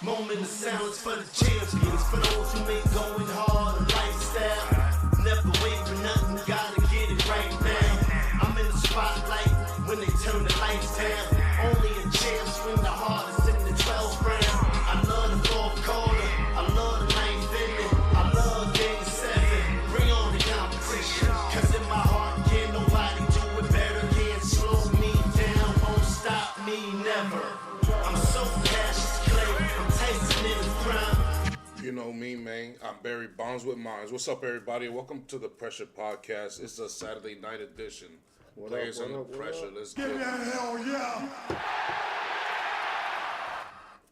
Moment of silence for the champions, for those who make going hard a lifestyle. Never wait for nothing, gotta get it right now. I'm in the spotlight when they turn the lights down. Only a champ swing the hardest in the 12th round. I love the fourth quarter, I love the ninth inning, I love game 7. Bring on the competition, cause in my heart can't nobody do it better. Can't slow me down, won't stop me never. I'm so passionate, Clay, I'm Tyson in the prime. You know me, man. I'm Barry Bonds with Mines. What's up, everybody? Welcome to the Pressure Podcast. It's a Saturday night edition. Players under pressure. Let's get it. Hell yeah!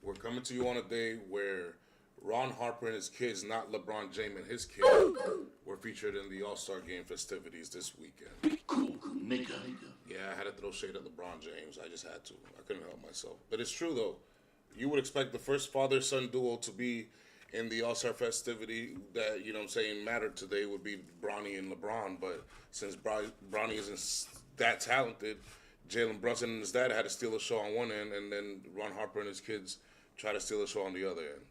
We're coming to you on a day where Ron Harper and his kids, not LeBron James and his kid, were featured in the All-Star Game festivities this weekend. Cool, nigga. Yeah, I had to throw shade at LeBron James. I just had to. I couldn't help myself. But it's true, though. You would expect the first father-son duo to be in the All-Star festivity that, you know what I'm saying, mattered today would be Bronny and LeBron. But since Bronny isn't that talented, Jalen Brunson and his dad had to steal a show on one end, and then Ron Harper and his kids tried to steal a show on the other end.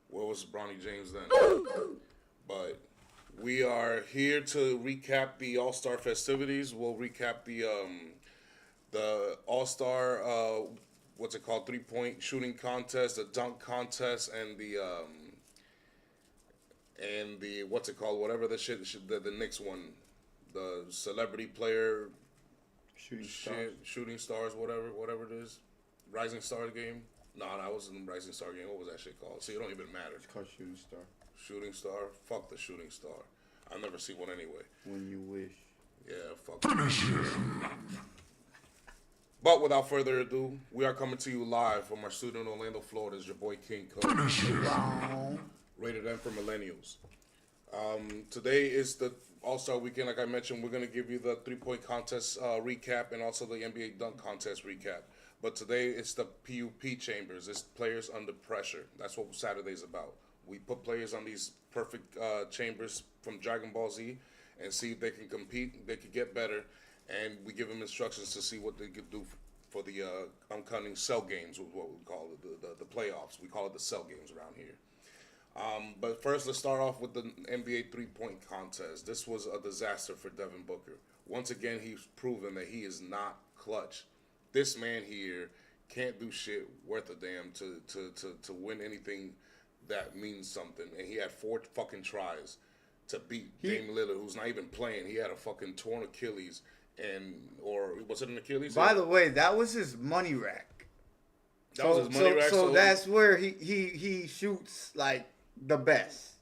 Where was Bronny James then? But we are here to recap the All-Star festivities. We'll recap the All-Star, what's it called, three-point shooting contest, the dunk contest, and the what's it called, whatever the the Knicks one, the celebrity player shooting stars, whatever it is, Rising Stars game. No, that wasn't the Rising Star game. What was that shit called? See, it don't even matter. It's called Shooting Star. Shooting Star? Fuck the Shooting Star. I've never seen one anyway. When you wish. Yeah, fuck. Finish him. But without further ado, we are coming to you live from our studio in Orlando, Florida. It's your boy King Cole. Finish him. Rated M for Millennials. Today is the All-Star Weekend. Like I mentioned, we're going to give you the three-point contest recap and also the NBA dunk contest recap. But today it's the PUP chambers. It's players under pressure. That's what Saturday's about. We put players on these perfect chambers from Dragon Ball Z and see if they can compete, they can get better, and we give them instructions to see what they could do for the upcoming cell games, what we call it, the playoffs. We call it the cell games around here. But first, let's start off with the NBA three-point contest. This was a disaster for Devin Booker. Once again, he's proven that he is not clutch. This man here can't do shit worth a damn to win anything that means something. And he had 4 fucking tries to beat Dame Lillard, who's not even playing. He had a fucking torn Achilles, or was it an Achilles? By the way, that was his money rack. That was his money rack. So that's where he shoots like the best.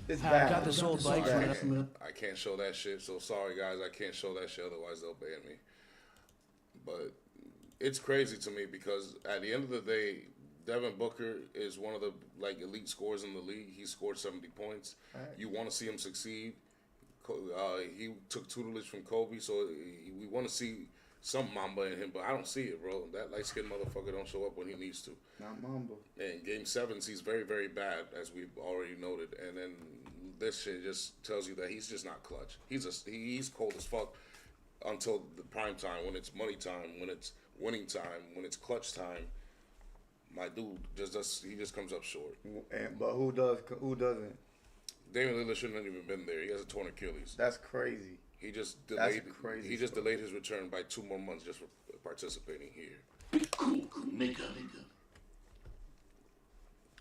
It's bad. I got this old bike from I can't show that shit, so sorry guys, I can't show that shit, otherwise they'll ban me. But it's crazy to me because at the end of the day, Devin Booker is one of the elite scorers in the league. He scored 70 points. Right. You want to see him succeed. He took tutelage from Kobe, so we want to see some Mamba in him, but I don't see it, bro. That light-skinned motherfucker don't show up when he needs to. Not Mamba. And Game 7s, he's very, very bad, as we've already noted. And then this shit just tells you that he's just not clutch. He's cold as fuck until the prime time, when it's money time, when it's winning time, when it's clutch time. My dude he just comes up short. But who doesn't? Damian Lillard shouldn't have even been there. He has a torn Achilles. That's crazy. He just delayed. That's crazy. He just delayed his return by 2 more months just for participating here. Cool, nigga.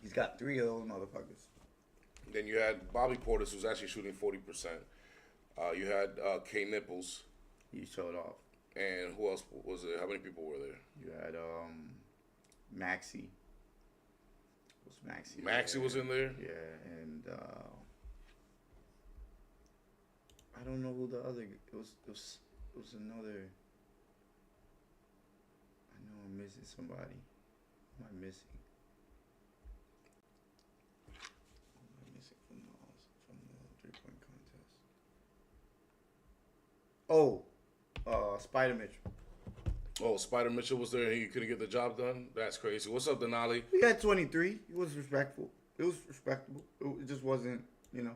He's got 3 of those motherfuckers. Then you had Bobby Portis, who's actually shooting 40%. You had K Nipples. He showed off. And who else was there? How many people were there? You had Maxey. Was Maxey? Maxey was in there? Yeah, and I don't know who the other. It was another. I know I'm missing somebody. Who am I missing? Who am I missing from the 3-point contest? Spider Mitchell. Oh, Spider Mitchell was there and he couldn't get the job done? That's crazy. What's up, Denali? He had 23. He was respectful. It was respectable. It just wasn't, Yeah.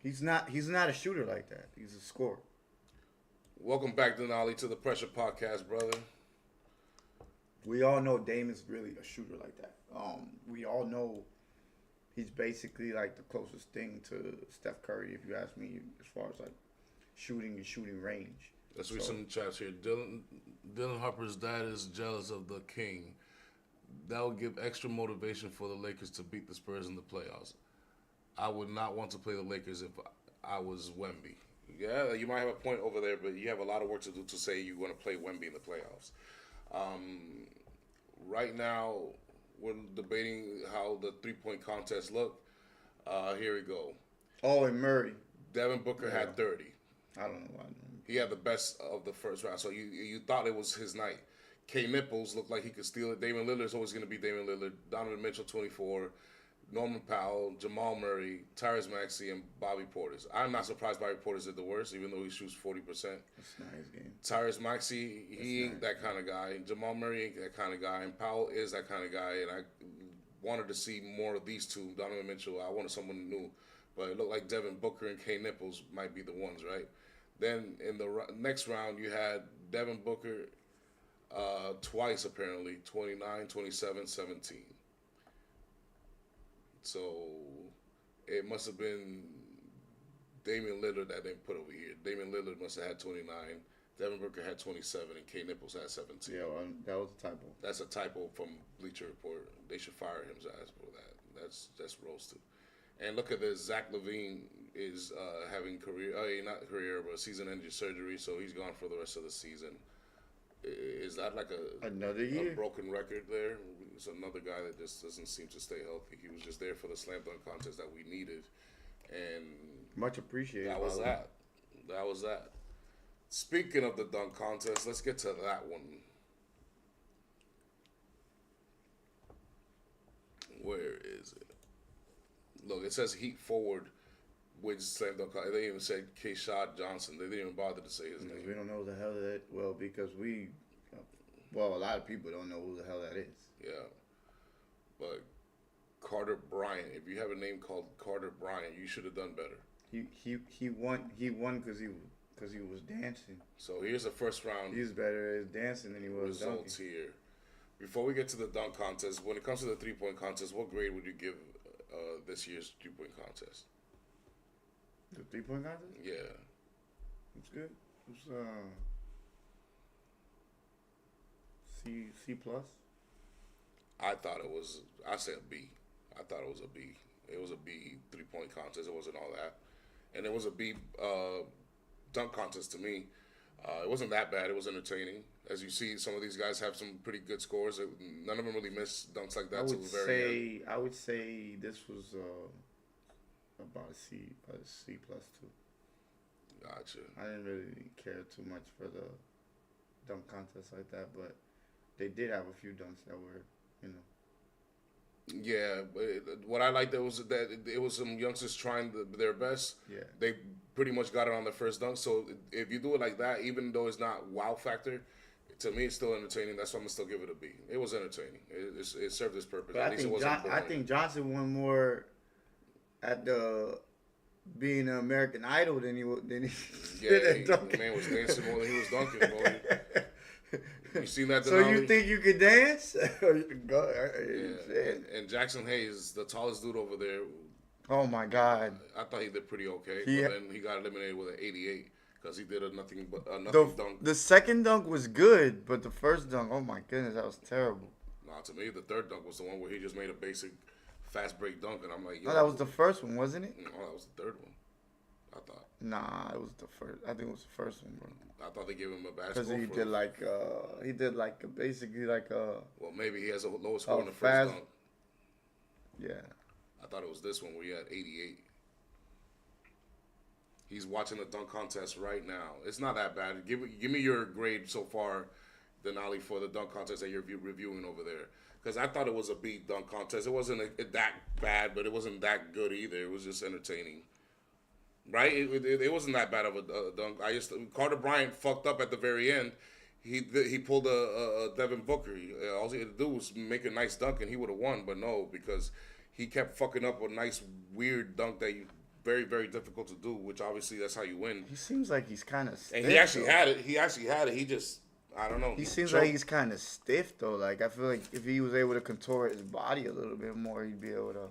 He's not a shooter like that. He's a scorer. Welcome back, Denali, to the Pressure Podcast, brother. We all know Damon's really a shooter like that. We all know he's basically like the closest thing to Steph Curry, if you ask me, as far as like shooting and shooting range. Let's read some chats here. Dylan Harper's dad is jealous of the king. That would give extra motivation for the Lakers to beat the Spurs in the playoffs. I would not want to play the Lakers if I was Wemby. Yeah, you might have a point over there, but you have a lot of work to do to say you're going to play Wemby in the playoffs. Right now, we're debating how the three-point contest look. Here we go. Oh, and Murray. Devin Booker had 30. I don't know why. He had the best of the first round, so you thought it was his night. K. Nipples looked like he could steal it. Damian Lillard's always going to be Damian Lillard. Donovan Mitchell, 24. Norman Powell, Jamal Murray, Tyrese Maxey, and Bobby Portis. I'm not surprised Bobby Portis did the worst, even though he shoots 40%. That's not his game. Tyrese Maxey, he ain't that kind of guy. Jamal Murray ain't that kind of guy. And Powell is that kind of guy. And I wanted to see more of these two. Donovan Mitchell, I wanted someone new. But it looked like Devin Booker and K. Nipples might be the ones, right? Then in the next round, you had Devin Booker twice, apparently, 29, 27, 17. So it must have been Damian Lillard that they put over here. Damian Lillard must have had 29. Devin Booker had 27, and K. Nipples had 17. Yeah, well, that was a typo. That's a typo from Bleacher Report. They should fire his ass for that. That's roasted. And look at this. Zach LaVine is having not career, but season-ending surgery, so he's gone for the rest of the season. Is that like another year? A broken record there? It's another guy that just doesn't seem to stay healthy. He was just there for the slam dunk contest that we needed, and much appreciated. That was that. That was that. Speaking of the dunk contest, let's get to that one. Where is it? Look, it says Heat forward with slam dunk. They even said Keshad Johnson. They didn't even bother to say his name. We don't know who the hell that. Well, because a lot of people don't know who the hell that is. Yeah, but Carter Bryant. If you have a name called Carter Bryant, you should have done better. He won because he was dancing. So here's the first round. He's better at dancing than he was results dunking. Here. Before we get to the dunk contest, when it comes to the 3-point contest, what grade would you give this year's 3-point contest? The 3-point contest? Yeah. It's good. It's C plus. I thought it was. I said B. I thought it was a B. It was a B 3-point contest. It wasn't all that, and it was a B dunk contest to me. It wasn't that bad. It was entertaining. As you see, some of these guys have some pretty good scores. None of them really missed dunks like that till the very end. I would say this was about a C plus too. Gotcha. I didn't really care too much for the dunk contest like that, but they did have a few dunks that were, Yeah, but what I liked was that it was some youngsters trying their best. Yeah. They pretty much got it on their first dunk. So if you do it like that, even though it's not wow factor, to me it's still entertaining. That's why I'm gonna still give it a B. It was entertaining. It served its purpose. But At least it wasn't boring. I think Johnson won more at the being an American Idol than he Yeah, the man was dancing more than he was dunking, boy. You seen that? So you think you could dance? Yeah. And Jackson Hayes, the tallest dude over there. Oh my God! I thought he did pretty okay, but then he got eliminated with an 88 because he did a nothing dunk. The second dunk was good, but the first dunk, oh my goodness, that was terrible. Nah, to me, the third dunk was the one where he just made a basic fast break dunk, and I'm like, yo. No, that was the first one, wasn't it? No, that was the third one. I thought. Nah, it was the first. I think it was the first one, bro. I thought they gave him a bad because score. He did basically like a. Well, maybe he has a lower score in the first dunk. Yeah. I thought it was this one where he had 88. He's watching the dunk contest right now. It's not that bad. Give me your grade so far, Denali, for the dunk contest that you're reviewing over there. Because I thought it was a B dunk contest. It wasn't that bad, but it wasn't that good either. It was just entertaining. Right? It wasn't that bad of a dunk. Carter Bryant fucked up at the very end. He pulled a Devin Booker. All he had to do was make a nice dunk, and he would have won. But no, because he kept fucking up a nice, weird dunk that you very, very difficult to do, which obviously that's how you win. He seems like he's kind of. And he actually had it. He just, I don't know. He seems Choke- like he's kind of stiff though. Like I feel like if he was able to contort his body a little bit more, he'd be able to.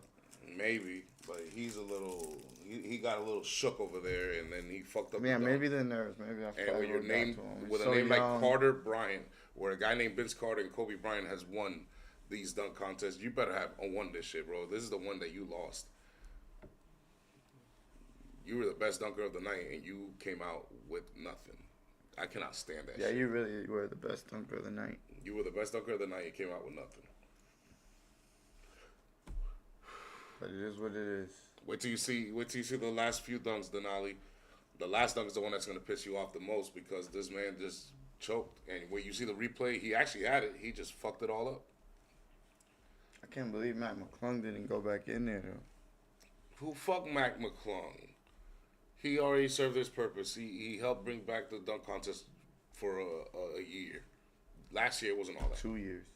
Maybe, but he's a little. He got a little shook over there, and then he fucked up. Yeah, the maybe the nerves. Maybe I. And with your name, with a so name young. like Carter Bryant, where a guy named Vince Carter and Kobe Bryant has won these dunk contests, you better have won this shit, bro. This is the one that you lost. You were the best dunker of the night, and you came out with nothing. I cannot stand that Yeah, shit. you really were the best dunker of the night. You were the best dunker of the night, you came out with nothing. But it is what it is. Wait till you see the last few dunks, Denali. The last dunk is the one that's gonna piss you off the most because this man just choked. And when you see the replay, he actually had it. He just fucked it all up. I can't believe Matt McClung didn't go back in there though. Who fuck Mac McClung? He already served his purpose. He helped bring back the dunk contest for a year. Last year it wasn't all that. 2 years.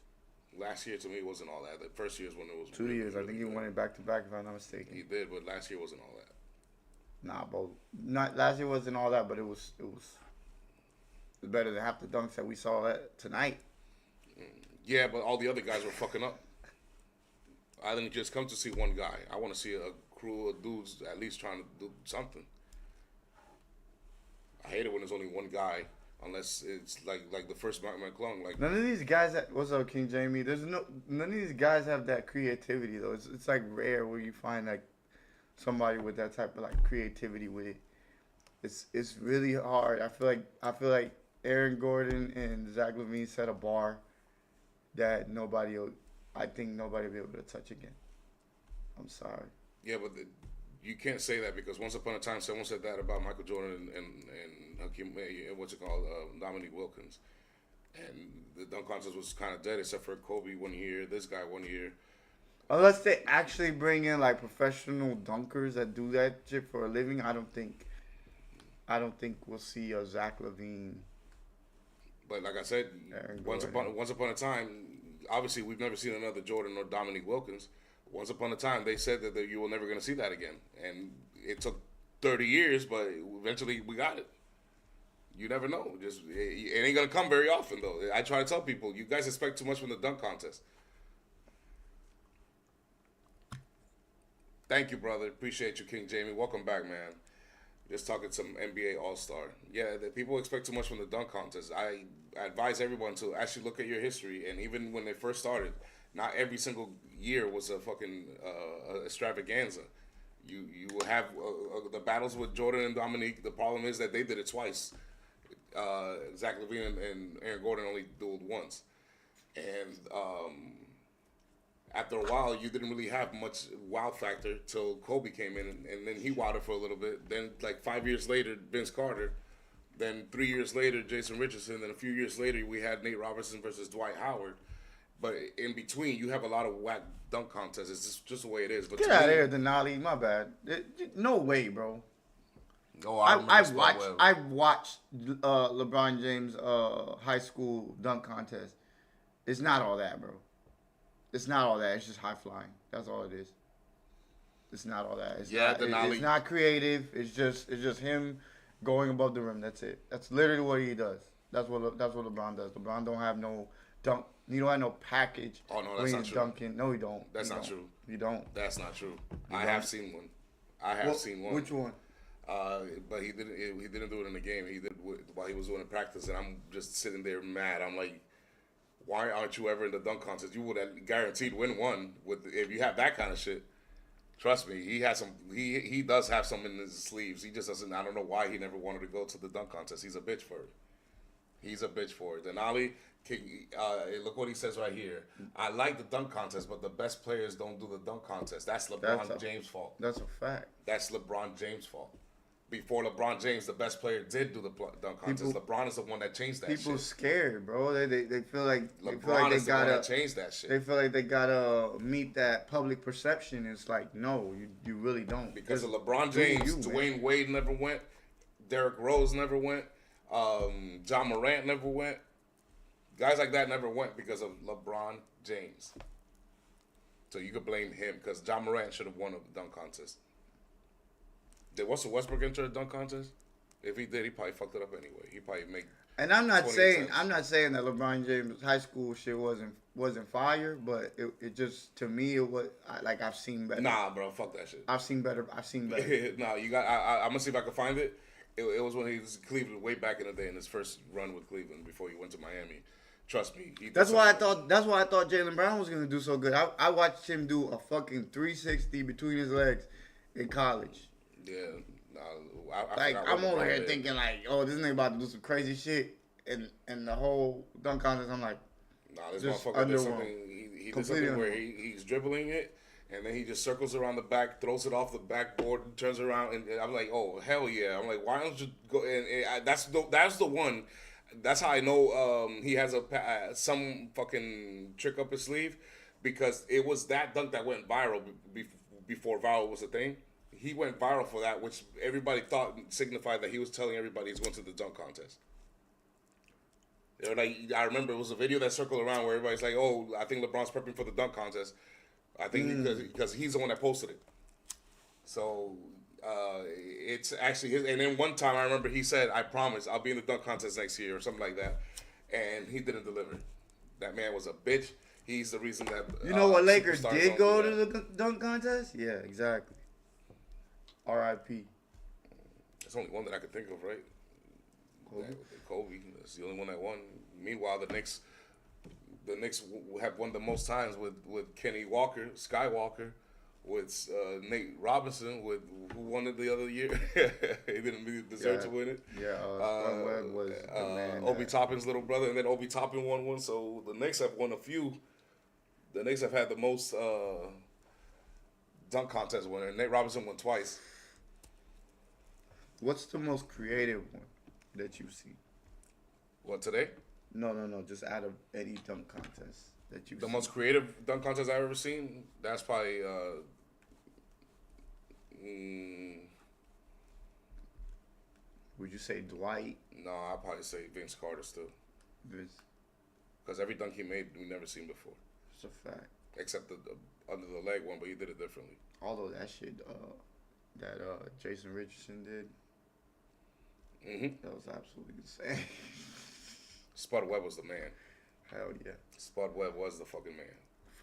Last year to me it wasn't all that. The first year is when it was 2 really, years. I really think he good. won it back to back if I'm not mistaken. He did, but last year wasn't all that. Nah, bro. Not last year wasn't all that, but it was better than half the dunks that we saw tonight. Yeah, but all the other guys were fucking up. I didn't just come to see one guy. I want to see a crew of dudes at least trying to do something. I hate it when there's only one guy, unless it's like the first Mac McClung. Like None of these guys what's up, King Jamie? None of these guys have that creativity though. It's like rare where you find like somebody with that type of like creativity with it. It's really hard. I feel like Aaron Gordon and Zach LaVine set a bar that I think nobody will be able to touch again. I'm sorry. yeah, but you can't say that because once upon a time someone said that about Michael Jordan and Hakeem, what's it called, Dominique Wilkins, and the dunk contest was kind of dead except for Kobe 1 year, this guy 1 year. Unless they actually bring in like professional dunkers that do that shit for a living, I don't think we'll see a Zach LaVine. But like I said, Aaron once Gordon. upon a time, obviously we've never seen another Jordan or Dominique Wilkins. Once upon a time, they said that you were never going to see that again, and it took 30 years, but eventually we got it. You never know. Just it ain't gonna come very often though. I try to tell people, you guys expect too much from the dunk contest. Thank you, brother. Appreciate you, King Jamie. Welcome back, man. Just talking some NBA All-Star. Yeah, the people expect too much from the dunk contest. I advise everyone to actually look at your history, and even when they first started, not every single year was a fucking extravaganza. You will have the battles with Jordan and Dominique. The problem is that they did it twice. Zach LaVine and Aaron Gordon only dueled once, and after a while, you didn't really have much wow factor till Kobe came in, and then he wowed it for a little bit. Then, like 5 years later, Vince Carter. Then 3 years later, Jason Richardson. Then a few years later, we had Nate Robinson versus Dwight Howard. But in between, you have a lot of whack dunk contests. It's just the way it is. But Get to out of me- here, Denali. My bad. No way, bro. Oh, I watched LeBron James high school dunk contest. It's not all that, bro. It's not all that. It's just high flying. That's all it is. It's not all that. It's Yeah, not, Denali. it's not creative. It's just him going above the rim. That's it. That's literally what he does. That's what LeBron does. LeBron don't have no dunk. He don't have no package. Oh, no, when that's he's not true. dunking. No, he don't. That's He not don't. true. You don't. That's not true. I don't? have seen one. I have seen one. Which one? But he didn't. He didn't do it in the game. He did it while he was doing it in practice, and I'm just sitting there mad. I'm like, why aren't you ever in the dunk contest? You would have guaranteed win one if you have that kind of shit. Trust me, he has some. He does have some in his sleeves. He just doesn't. I don't know why he never wanted to go to the dunk contest. He's a bitch for it. He's a bitch for it. Denali, look what he says right here. I like the dunk contest, but the best players don't do the dunk contest. That's LeBron James' fault. That's a fact. That's LeBron James' fault. Before LeBron James, the best player did do the dunk contest. LeBron is the one that changed that People shit. scared, bro. They feel like LeBron is they the one gotta that changed that shit. They feel like they gotta meet that public perception. It's like no, you really don't. Because of Just LeBron do James, you, man. Dwayne Wade never went. Derrick Rose never went. John Morant never went. Guys like that never went because of LeBron James. So you could blame him because John Morant should have won a dunk contest. Did Russell Westbrook enter a dunk contest? If he did, he probably fucked it up anyway. He probably make. And I'm not 20 saying attempts. that LeBron James high school shit wasn't fire, but it just to me it was like I've seen better. Nah, bro, fuck that shit. I've seen better. No, you got. I'm gonna see if I can find it. It was when he was in Cleveland way back in the day in his first run with Cleveland before he went to Miami. Trust me. That's why I thought Jaylen Brown was gonna do so good. I watched him do a fucking 360 between his legs in college. Yeah. Nah, I'm over here thinking like, oh, this nigga about to do some crazy shit, and the whole dunk contest. I'm like, nah, this just motherfucker did underwhelmed. something. He did something where he's dribbling it, and then he just circles around the back, throws it off the backboard, and turns around, and I'm like, oh hell yeah! I'm like, why don't you go? And that's the one. That's how I know he has some fucking trick up his sleeve, because it was that dunk that went viral before viral was a thing. He went viral for that, which everybody thought signified that he was telling everybody he's going to the dunk contest. You know, like I remember it was a video that circled around where everybody's like, "Oh, I think LeBron's prepping for the dunk contest." I think because he's the one that posted it. So it's actually his. And then one time I remember he said, "I promise I'll be in the dunk contest next year" or something like that, and he didn't deliver. That man was a bitch. He's the reason that you know what Lakers superstars did don't go do to that. the dunk contest? Yeah, exactly. R.I.P. There's only one that I could think of, right? Kobe. That's the only one that won. Meanwhile, the Knicks have won the most times with Kenny Walker, Skywalker, with Nate Robinson, who won it the other year. He didn't really deserve to win it. Yeah, Spud Webb was the man. Obi Toppin's little brother, and then Obi Toppin won one. So the Knicks have won a few. The Knicks have had the most dunk contest winner. Nate Robinson won twice. What's the most creative one that you've seen? What, today? No, just out of any dunk contest that you've The seen. most creative dunk contest I've ever seen, that's probably Would you say Dwight? no, I'll probably say Vince Carter still. Because every dunk he made, we never seen before. It's a fact. Except the under the leg one, but he did it differently. Although that shit, that Jason Richardson did, that was absolutely insane. Spud Webb was the man. Hell yeah. Spud Webb was the fucking man.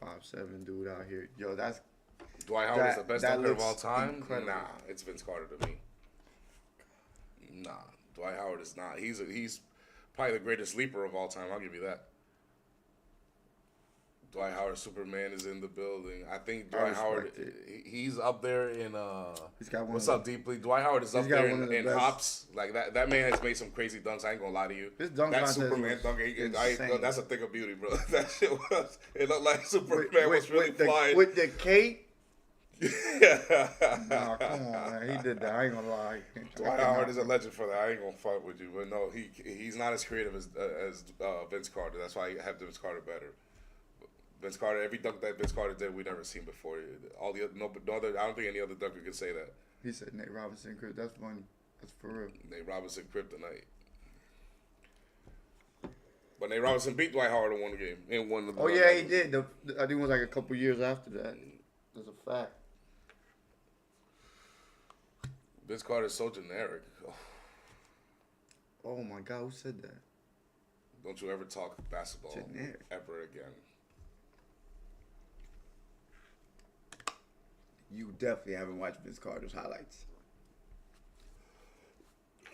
5'7" dude out here. Yo, that's Dwight Howard is the best dunker of all looks time? incredible. Nah, it's Vince Carter to me. Nah, Dwight Howard is not. He's probably the greatest sleeper of all time. I'll give you that. Dwight Howard, Superman, is in the building. I think Dwight Howard, he's up there in He's got one What's of Up Deeply? Dwight Howard is up got there one of the in best. hops. Like that man has made some crazy dunks. I ain't gonna lie to you. His dunk that contest Superman was dunk, insane. that's a thing of beauty, bro. That shit was. It looked like Superman was really flying. with the cape. Nah, come on, man. He did that. I ain't gonna lie. Dwight Howard is a legend for that. I ain't gonna fight with you, but no, he's not as creative as Vince Carter. That's why I have Vince Carter better. Vince Carter, every dunk that Vince Carter did, we never seen before. All the no other. I don't think any other dunker could say that. He said Nate Robinson. That's funny. That's for real. Nate Robinson kryptonite. But Nate Robinson beat Dwight Howard in one game. In one. Oh yeah, he did. I think it was like a couple years after that. That's a fact. Vince Carter is so generic. Oh my God, who said that? Don't you ever talk basketball Generic. ever again. You definitely haven't watched Vince Carter's highlights.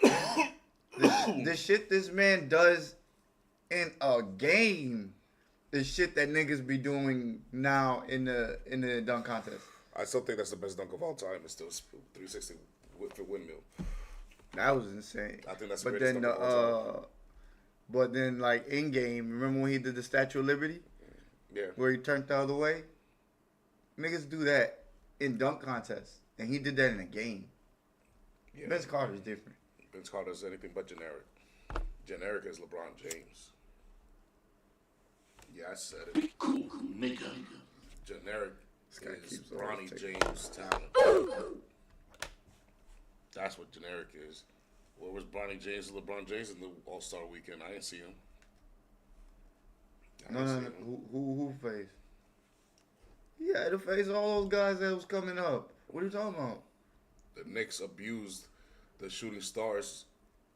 the shit this man does in a game is shit that niggas be doing now in the dunk contest. I still think that's the best dunk of all time. It's still 360 for windmill. That was insane. I think that's the but greatest then dunk of all time. but then like in game, remember when he did the Statue of Liberty Yeah. where he turned the other way? Niggas do that in dunk contests, and he did that in a game. Yeah. Vince Carter's different. Vince Carter is anything but generic. Generic is LeBron James. Yeah, I said it. Cool, nigga. Generic guy is keeps Bronny always James talent. That's what generic is. Where was Bronny James and LeBron James in the All-Star weekend? I didn't see him. No. Who faced? He had to face all those guys that was coming up. What are you talking about? The Knicks abused the shooting stars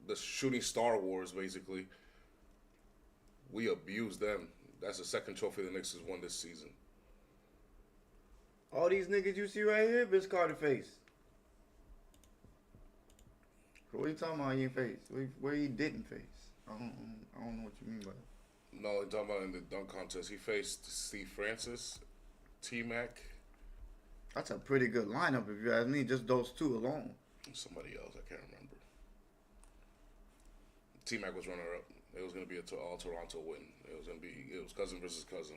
the shooting Star Wars, basically. We abused them. That's the second trophy the Knicks has won this season. All these niggas you see right here, Vince Carter face. What are you talking about? He ain't face. Where he didn't face? I don't know what you mean by that. No, I'm talking about in the dunk contest. He faced Steve Francis, T-Mac. That's a pretty good lineup if you ask me. Just those two alone. Somebody else, I can't remember. T-Mac was runner-up. It was going to be an all Toronto win. It was cousin versus cousin.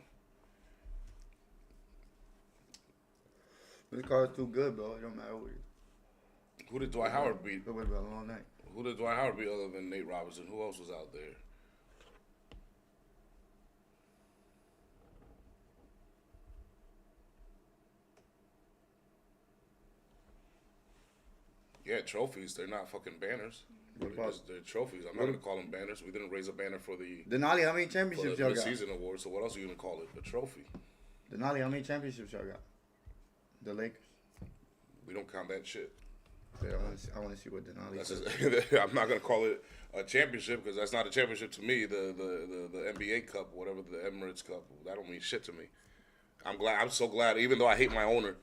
This card's too good, bro. It don't matter what it. Who did Dwight Howard beat? It would have been a long night. Who did Dwight Howard beat other than Nate Robinson? Who else was out there? Yeah, trophies. They're not fucking banners. They're trophies. I'm not going to call them banners. We didn't raise a banner for the Denali, how many championships y'all got? mid-season award, so what else are you going to call it? A trophy. Denali, how many championships y'all got? The Lakers. We don't count that shit. Yeah, I want to see what Denali says. I'm not going to call it a championship because that's not a championship to me. The NBA Cup, whatever, the Emirates Cup, that don't mean shit to me. I'm so glad, even though I hate my owner,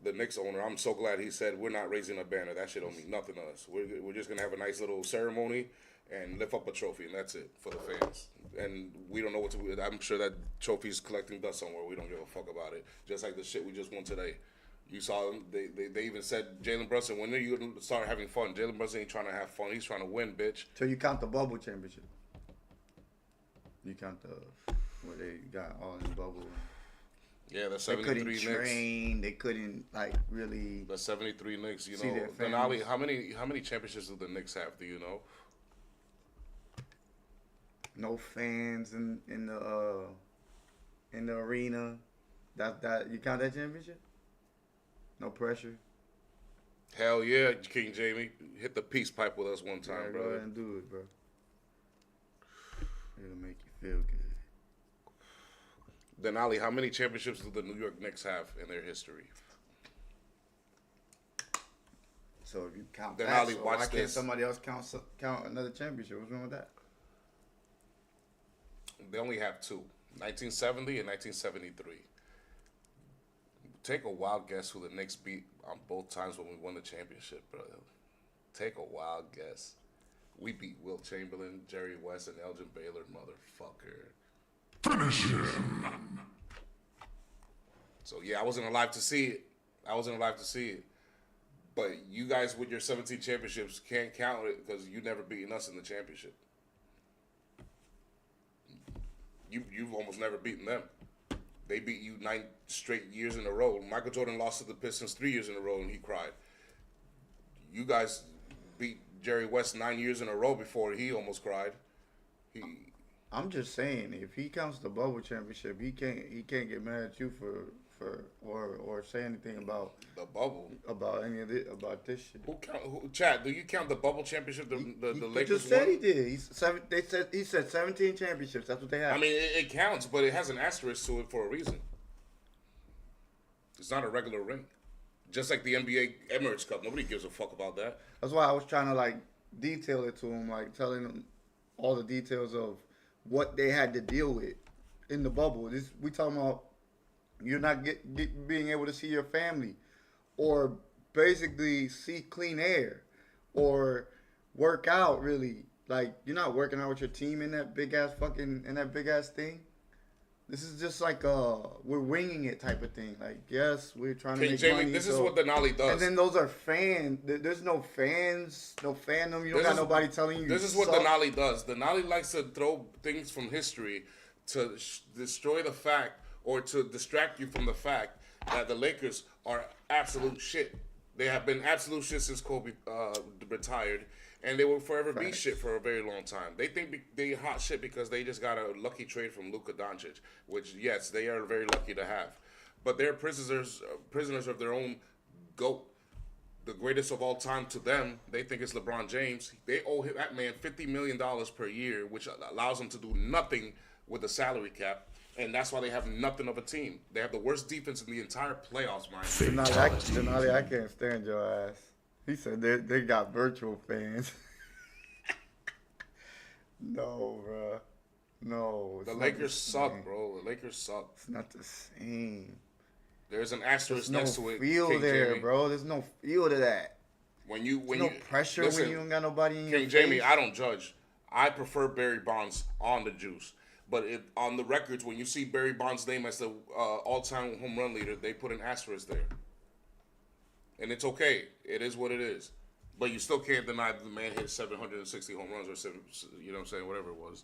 the Knicks owner, I'm so glad he said we're not raising a banner. That shit don't mean nothing to us. We're just gonna have a nice little ceremony and lift up a trophy, and that's it for the fans. And we don't know what to. I'm sure that trophy's collecting dust somewhere. We don't give a fuck about it. Just like the shit we just won today. You saw them. They even said Jalen Brunson. When are you gonna start having fun? Jalen Brunson ain't trying to have fun. He's trying to win, bitch. So you count the bubble championship. You count the where they got all in the bubble. Yeah, the They 73 couldn't Knicks. train. They couldn't really. The 73 Knicks. You See know, their fans. Denali, how many championships do the Knicks have? Do you know? No fans in the arena. That you count that championship? No pressure. Hell yeah, King Jamie. Hit the peace pipe with us one time, Yeah, go brother. ahead and do it, bro. It'll make you feel good. Denali, how many championships do the New York Knicks have in their history? So if you count Then that, Ali, so watch why can't this. somebody else count another championship? What's wrong with that? They only have two, 1970 and 1973. Take a wild guess who the Knicks beat on both times when we won the championship, brother. Take a wild guess. We beat Wilt Chamberlain, Jerry West, and Elgin Baylor, motherfucker. Finish him. So, yeah, I wasn't alive to see it. But you guys with your 17 championships can't count it because you never beaten us in the championship. You've almost never beaten them. They beat you 9 straight years in a row. Michael Jordan lost to the Pistons 3 years in a row and he cried. You guys beat Jerry West 9 years in a row before he almost cried. I'm just saying, if he counts the bubble championship, he can't get mad at you for or say anything about The bubble. any of it about this shit. Chad, do you count the bubble championship the He Lakers just said won? he did. He said 17 championships. That's what they have. I mean, it counts, but it has an asterisk to it for a reason. It's not a regular ring. Just like the NBA Emirates Cup. Nobody gives a fuck about that. That's why I was trying to detail it to him, telling him all the details of what they had to deal with in the bubble. We talking about you're not being able to see your family, or basically see clean air, or work out. Really, you're not working out with your team in that big ass thing. This is just we're winging it type of thing. Yes, we're trying to King make Jamie, money. this is what Denali does. And then those are fans. There's no fans, no fandom. You don't This got is- nobody telling you. This is what suck. Denali does. Denali likes to throw things from history to destroy the fact or to distract you from the fact that the Lakers are absolute shit. They have been absolute shit since Kobe retired, and they will forever be Facts. shit for a very long time. They think they hot shit because they just got a lucky trade from Luka Doncic, which, yes, they are very lucky to have. But they're prisoners of their own GOAT. The greatest of all time to them, they think it's LeBron James. They owe that man $50 million per year, which allows them to do nothing with the salary cap. And that's why they have nothing of a team. They have the worst defense in the entire playoffs, mind you. Denali, I can't stand your ass. He said they got virtual fans. No, bro. No. The it's not Lakers suck, same. bro. The Lakers suck. It's not the same. There's an There's asterisk no next to it. feel King there, Jamie. bro. There's no feel to that. When you There's no pressure when you ain't got nobody in your King face. Jamie, I don't judge. I prefer Barry Bonds on the juice. But on the records, when you see Barry Bonds' name as the all-time home run leader, they put an asterisk there. And it's okay. It is what it is. But you still can't deny that the man hit 760 home runs or you know what I'm saying, whatever it was.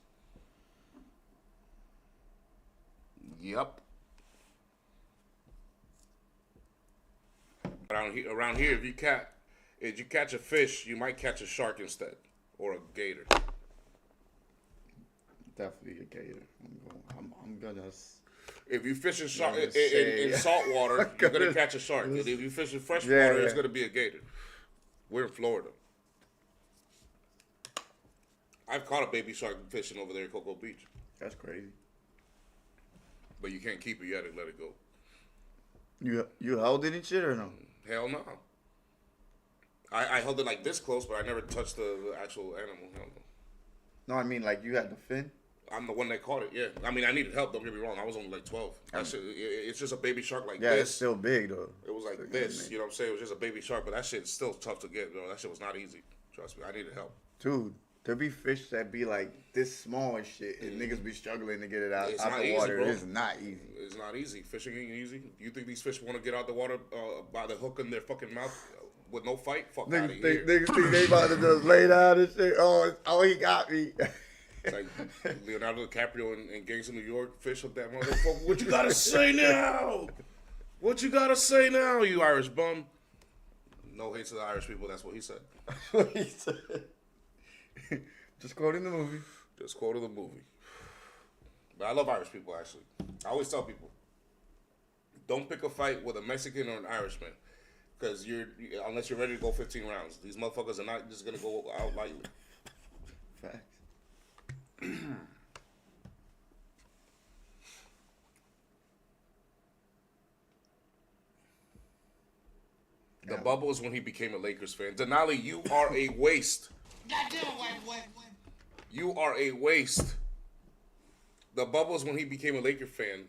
Yep. Around here, if you catch a fish, you might catch a shark instead, or a gator. Definitely a gator. I'm gonna. If you fish in say- salt water, you're gonna catch a shark. And if you fish in fresh water, it's gonna be a gator. We're in Florida. I've caught a baby shark fishing over there at Cocoa Beach, That's crazy. but you can't keep it yet and let it go. You held it and shit or no? Hell no. I held it like this close, but I never touched the actual animal. Hell no. No, I mean like you had the fin. I'm the one that caught it. Yeah, I mean I needed help. Don't get me wrong. I was only like 12. That shit, it's just a baby shark like Yeah, this. it's still big though. It was like Still this. good, You know what I'm saying? It was just a baby shark, but that shit's still tough to get, bro. That shit was not easy. Trust me, I needed help. Dude, there be fish that be like this small and shit, and niggas be struggling to get it out, It's out not the easy, water. bro. It's not easy. It's not easy. Fishing ain't easy. You think these fish want to get out the water by the hook in their fucking mouth with no fight? Fuck out of Niggas here. think they about to just lay down and shit. Oh, he got me. It's like Leonardo DiCaprio in Gangs of New York, fish up that motherfucker. What you gotta say now? What you gotta say now, you Irish bum? No hate to the Irish people. That's what he said. What he said. Just quoting the movie. Just quoted the movie. But I love Irish people, actually. I always tell people, don't pick a fight with a Mexican or an Irishman. Because unless you're ready to go 15 rounds. These motherfuckers are not just going to go out lightly. Facts. The bubble is when he became a Lakers fan. Denali, you are a waste. Goddamn white boy. You are a waste. The bubble is when he became a Laker fan.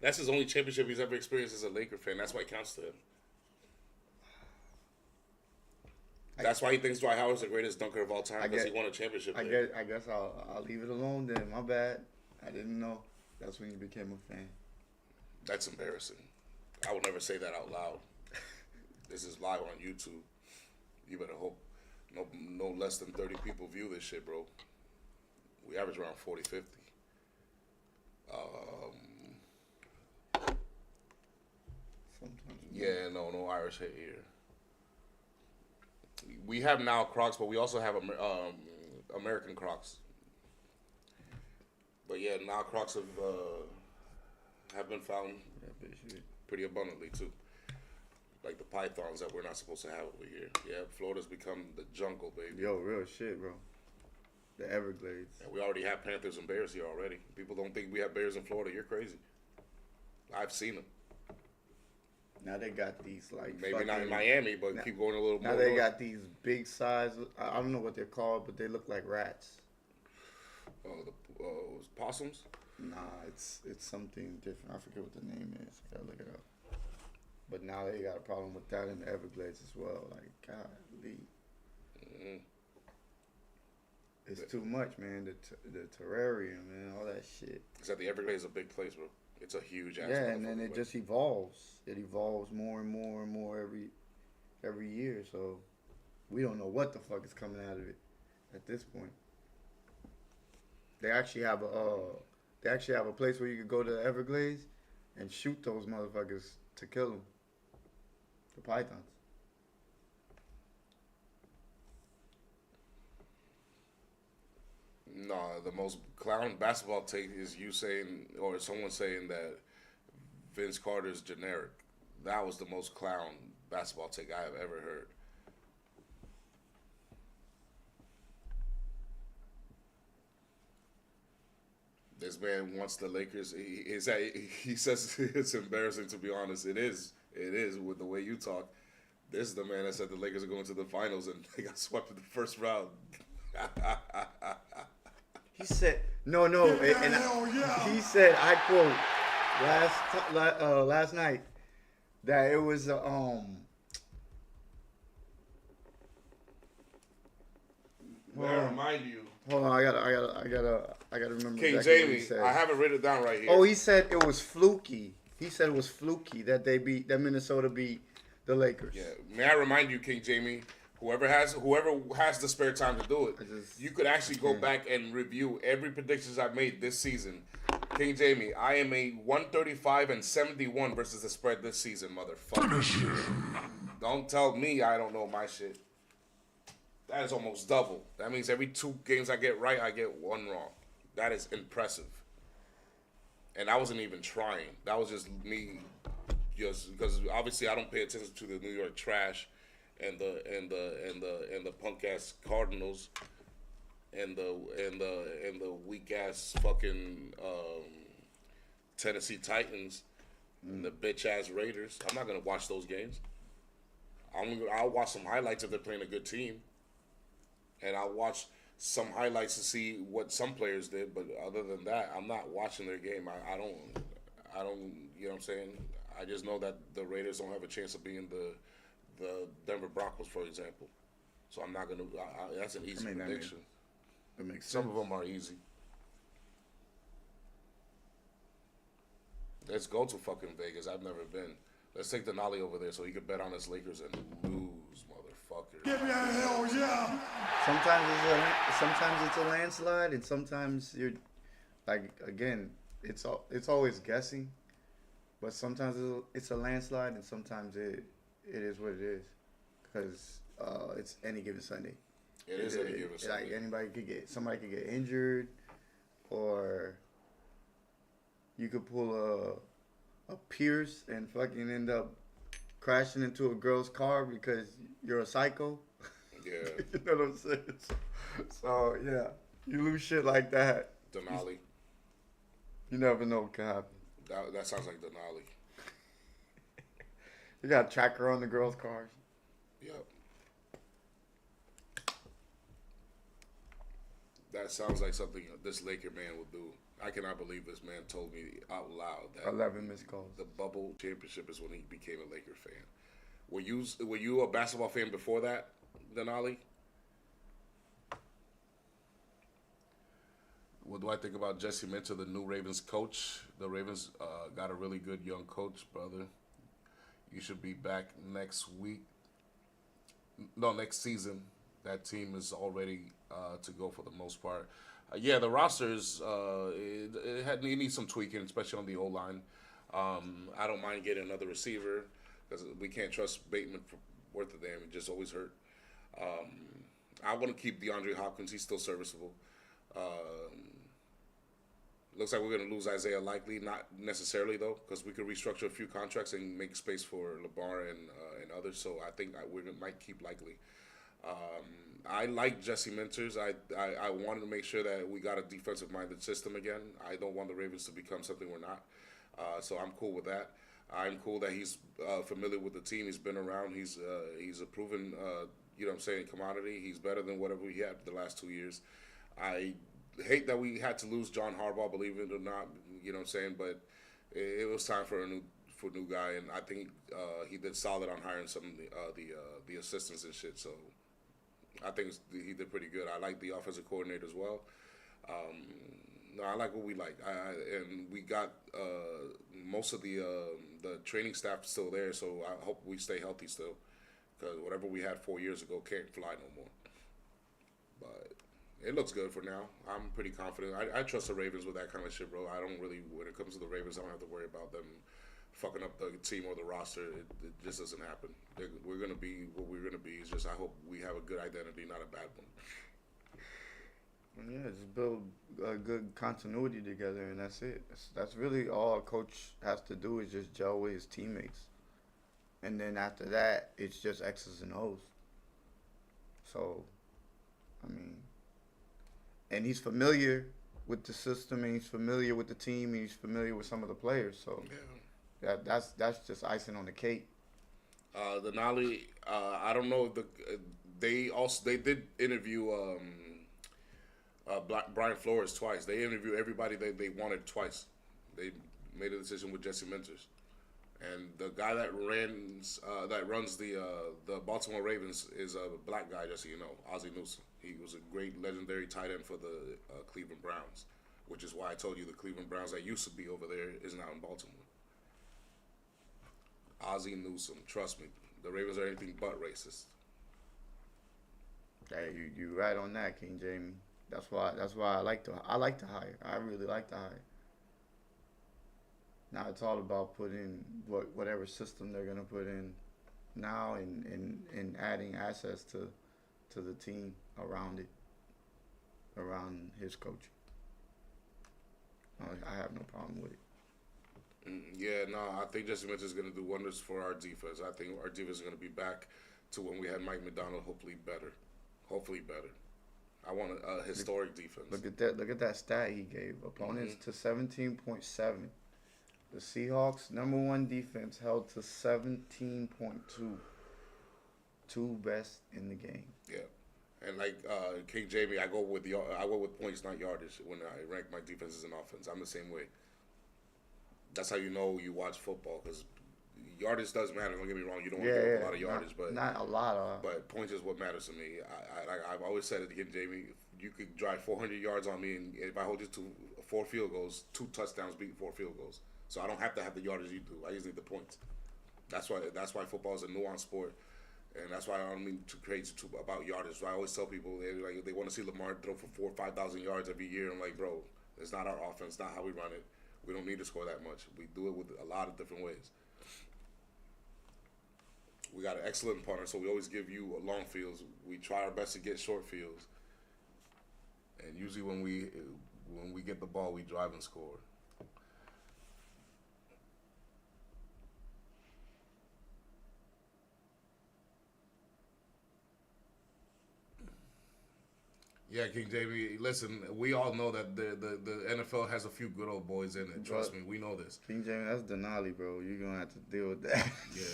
That's his only championship he's ever experienced as a Laker fan. That's why it counts to him. That's why he thinks Dwight Howard's the greatest dunker of all time because he won a championship. I guess I'll leave it alone then. My bad. I didn't know. That's when you became a fan. That's embarrassing. I would never say that out loud. This is live on YouTube. You better hope no less than 30 people view this shit, bro. We average around 40, 50. Sometimes. Yeah, no Irish hate here. We have now Crocs, but we also have American Crocs. But yeah, now Crocs have been found pretty abundantly too. Like the pythons that we're not supposed to have over here. Yeah, Florida's become the jungle, baby. Yo, real shit, bro. The Everglades. And we already have panthers and bears here already. People don't think we have bears in Florida. You're crazy. I've seen them. Now they got these like Maybe not in Miami, but keep going a little more. Now they north. got these big size. I don't know what they're called, but they look like rats. Possums. Nah, it's something different. I forget what the name is. I gotta look it up. But now they got a problem with that in the Everglades as well. Like, golly. Mm-hmm. It's too much, man. The terrarium, man, all that shit. Except the Everglades is a big place, bro. It's a huge ass. Yeah, and then it motherfucking just evolves. It evolves more and more and more every year. So we don't know what the fuck is coming out of it at this point. They actually have a place where you could go to the Everglades and shoot those motherfuckers to kill them. The pythons. No, the most clown basketball take is you saying, or someone saying that Vince Carter's generic. That was the most clown basketball take I have ever heard. This man wants the Lakers. He says it's embarrassing, to be honest. It is with the way you talk. This is the man that said the Lakers are going to the finals and they got swept in the first round. He said, no, he said, I quote, last night that it was May I remind you, hold on, I gotta remember King exactly what he Jamie, said. I have it written down right here. Oh, he said it was fluky. He said it was fluky that that Minnesota beat the Lakers. Yeah. May I remind you, King Jamie, whoever has the spare time to do it, you could actually go back and review every predictions I've made this season. King Jamie, I am a 135-71 versus the spread this season, motherfucker. Don't tell me I don't know my shit. That is almost double. That means every 2 games I get right, I get 1 wrong. That is impressive. And I wasn't even trying. That was just me, just because obviously I don't pay attention to the New York trash, and the punk ass Cardinals, and the weak ass fucking Tennessee Titans, and the bitch ass Raiders. I'm not gonna watch those games. I'll watch some highlights if they're playing a good team, and I'll watch some highlights to see what some players did, but other than that, I'm not watching their game. I don't, you know what I'm saying? I just know that the Raiders don't have a chance of being the Denver Broncos, for example. So I'm not going to, that's an easy prediction. That makes Some sense. of them are easy. Let's go to fucking Vegas. I've never been. Let's take Denali over there so he could bet on his Lakers and lose, motherfucker. Give me a hell yeah. Sometimes it's a landslide, and sometimes you're like, again, it's always guessing, but sometimes it's a landslide, and sometimes it is what it is, because it's any given Sunday. It is any given Sunday. Like somebody could get injured, or you could pull a Pierce and fucking end up crashing into a girl's car because you're a psycho. Yeah. You know what I'm saying? So yeah, you lose shit like that. Denali. You never know what can happen. That sounds like Denali. You got a tracker on the girls' cars. Yep. That sounds like something this Laker man would do. I cannot believe this man told me out loud that 11 missed calls. the bubble championship is when he became a Laker fan. Were you a basketball fan before that, Denali? What do I think about Jesse Minter, the new Ravens coach? The Ravens got a really good young coach, brother. You should be back next week. No, next season. That team is already to go for the most part. Yeah, the rosters it needs some tweaking, especially on the O-line. I don't mind getting another receiver because we can't trust Bateman for worth a damn. It just always hurt. I want to keep DeAndre Hopkins. He's still serviceable. Looks like we're going to lose Isaiah Likely. Not necessarily, though, because we could restructure a few contracts and make space for Lamar and others. So I think we might keep Likely. I like Jesse Minters. I wanted to make sure that we got a defensive-minded system again. I don't want the Ravens to become something we're not. So I'm cool with that. I'm cool that he's familiar with the team. He's been around. He's a proven, you know what I'm saying, commodity. He's better than whatever we had the last 2 years. I hate that we had to lose John Harbaugh, believe it or not, you know what I'm saying, but it was time for a new guy, and I think he did solid on hiring some of the assistants and shit, so I think he did pretty good. I like the offensive coordinator as well. No, I like what we like, and we got most of the training staff still there, so I hope we stay healthy still, because whatever we had 4 years ago can't fly no more. But it looks good for now. I'm pretty confident. I trust the Ravens with that kind of shit, bro. I don't really, when it comes to the Ravens, I don't have to worry about them fucking up the team or the roster. It just doesn't happen. We're going to be what we're going to be. It's just I hope we have a good identity, not a bad one. Yeah, just build a good continuity together, and that's it. That's really all a coach has to do is just gel with his teammates. And then after that, it's just X's and O's. So, I mean, and he's familiar with the system, and he's familiar with the team, and he's familiar with some of the players. So Yeah. that's just icing on the cake. The Nolly, I don't know. They did interview Brian Flores twice. They interviewed everybody they wanted twice. They made a decision with Jesse Minters. And the guy that runs the Baltimore Ravens is a black guy, just so you know, Ozzie Newsome. He was a great legendary tight end for the Cleveland Browns, which is why I told you the Cleveland Browns that used to be over there is now in Baltimore. Ozzie Newsome, trust me, the Ravens are anything but racist. Hey, you right on that, King Jamie. That's why I like to hire. I really like to hire. Now it's all about putting whatever system they're gonna put in now and adding assets to the team around it, around his coaching. I have no problem with it. Yeah, no, I think Jesse Minters is going to do wonders for our defense. I think our defense is going to be back to when we had Mike McDonald, hopefully better. I want a historic defense. Look at that stat he gave. Opponents to 17.7. The Seahawks, number one defense, held to 17.2. Two best in the game. Yeah. And like King Jamie, I go with points, not yardage, when I rank my defenses and offense. I'm the same way. That's how you know you watch football, because yardage does matter. Don't get me wrong. You don't want to give up a lot of yardage, but not a lot. But points is what matters to me. I've always said it again, Jamie. You could drive 400 yards on me, and if I hold you to 4 field goals, 2 touchdowns beat 4 field goals. So I don't have to have the yardage you do. I just need the points. That's why football is a nuanced sport, and that's why I don't mean to crazy about yardage. So I always tell people they want to see Lamar throw for 4,000 or 5,000 yards every year. I'm like, bro, it's not our offense, not how we run it. We don't need to score that much. We do it with a lot of different ways. We got an excellent punter, so we always give you long fields. We try our best to get short fields, and usually when we get the ball, we drive and score. Yeah, King Jamie, listen, we all know that the NFL has a few good old boys in it. Trust me, we know this. King Jamie, that's Denali, bro. You're going to have to deal with that. Yeah.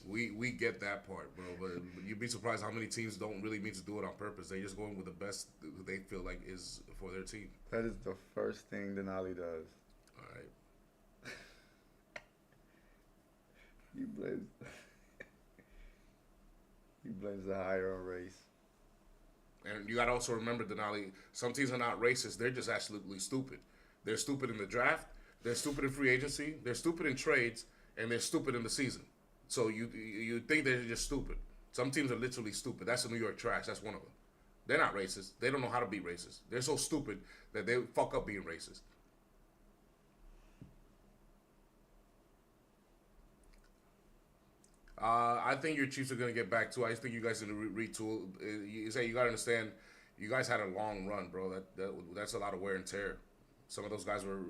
We get that part, bro. But you'd be surprised how many teams don't really mean to do it on purpose. They just going with the best they feel like is for their team. That is the first thing Denali does. All right. He blames the higher on race. And you got to also remember, Denali, some teams are not racist. They're just absolutely stupid. They're stupid in the draft. They're stupid in free agency. They're stupid in trades. And they're stupid in the season. So you think they're just stupid. Some teams are literally stupid. That's the New York Trash. That's one of them. They're not racist. They don't know how to be racist. They're so stupid that they fuck up being racist. I think your Chiefs are going to get back too. I just think you guys are going to retool. You got to understand, you guys had a long run, bro. That's a lot of wear and tear. Some of those guys were,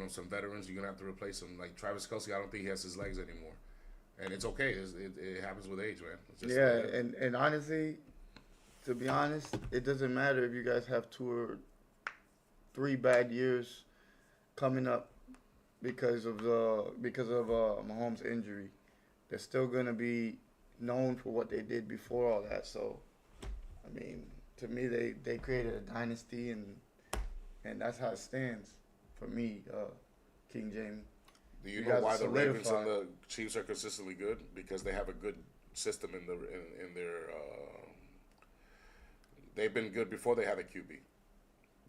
some veterans. You're going to have to replace them. Like Travis Kelce, I don't think he has his legs anymore. And it's okay. It happens with age, man. It's just and honestly, to be honest, it doesn't matter if you guys have 2 or 3 bad years coming up because of Mahomes' injury. They're still gonna be known for what they did before all that. So, I mean, to me, they created a dynasty, and that's how it stands for me, King Jamie. Do you know why the Ravens and the Chiefs are consistently good? Because they have a good system in their. They've been good before they had a QB.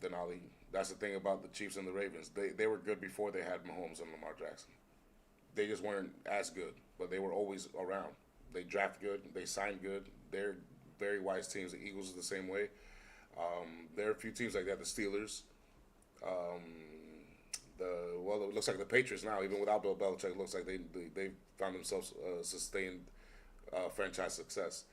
Denali. That's the thing about the Chiefs and the Ravens. They were good before they had Mahomes and Lamar Jackson. They just weren't as good, but they were always around. They draft good. They sign good. They're very wise teams. The Eagles are the same way. There are a few teams like that. The Steelers. It looks like the Patriots now, even without Bill Belichick, it looks like they found themselves sustained franchise success.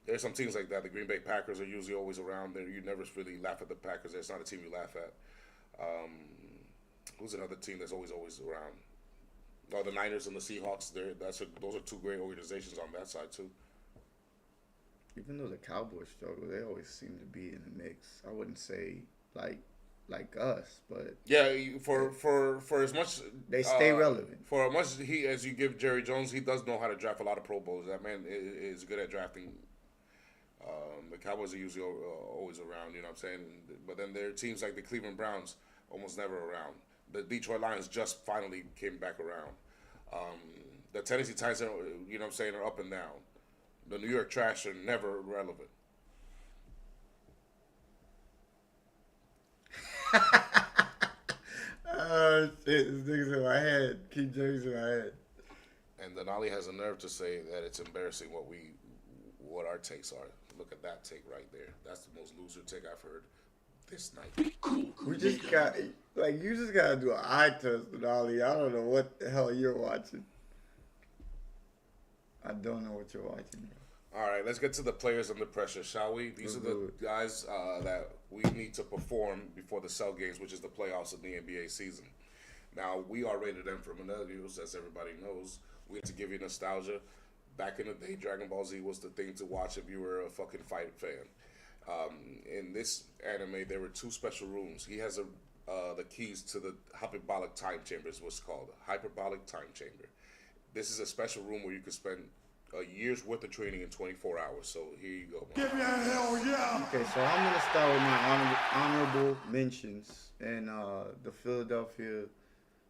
There's some teams like that. The Green Bay Packers are usually always around. You never really laugh at the Packers. It's not a team you laugh at. Who's another team that's always around? Oh, the Niners and the Seahawks. Those are 2 great organizations on that side too. Even though the Cowboys struggle, they always seem to be in the mix. I wouldn't say like us, but yeah, for as much they stay relevant. For as much as you give Jerry Jones, he does know how to draft a lot of Pro Bowls. That man is good at drafting. The Cowboys are usually always around, you know what I'm saying? But then there are teams like the Cleveland Browns almost never around. The Detroit Lions just finally came back around. The Tennessee Titans are, you know what I'm saying, are up and down. The New York Trash are never relevant. Oh shit, this nigga's in my head. Keep James in my head. And Denali has a nerve to say that it's embarrassing what our takes are. Look at that take right there. That's the most loser take I've heard this night. We just got, you just gotta do an eye test with Ollie. I don't know what the hell you're watching. I don't know what you're watching. All right, let's get to the players under pressure, shall we? These are the guys that we need to perform before the cell games, which is the playoffs of the NBA season. Now, we are rated M for millennials, as everybody knows. We have to give you nostalgia. Back in the day, Dragon Ball Z was the thing to watch if you were a fucking fight fan. In this anime, there were 2 special rooms. He has the keys to the hyperbolic time chamber, is what's called. Hyperbolic time chamber. This is a special room where you can spend a year's worth of training in 24 hours. So here you go. Give me a hell yeah! Okay, so I'm gonna start with my honorable mentions and the Philadelphia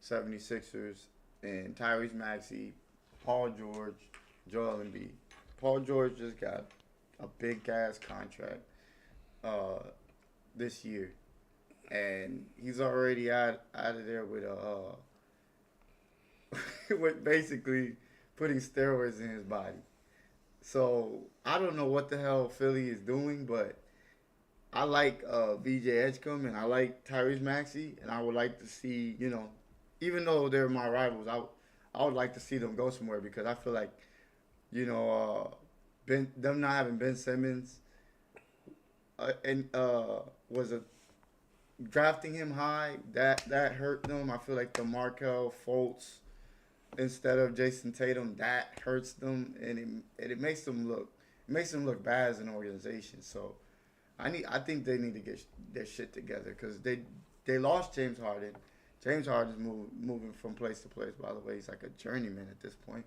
76ers and Tyrese Maxey, Paul George, Joel Embiid. Paul George just got a big ass contract this year, and he's already out of there with with basically putting steroids in his body. So I don't know what the hell Philly is doing, but I like VJ Edgecombe and I like Tyrese Maxey, and I would like to see, even though they're my rivals, I would like to see them go somewhere, because I feel like, them not having Ben Simmons drafting him high, that hurt them. I feel like the Markelle Fultz instead of Jason Tatum, that hurts them, and it makes them look bad as an organization. So I think they need to get their shit together, because they lost James Harden. James Harden's moving from place to place. By the way, he's like a journeyman at this point.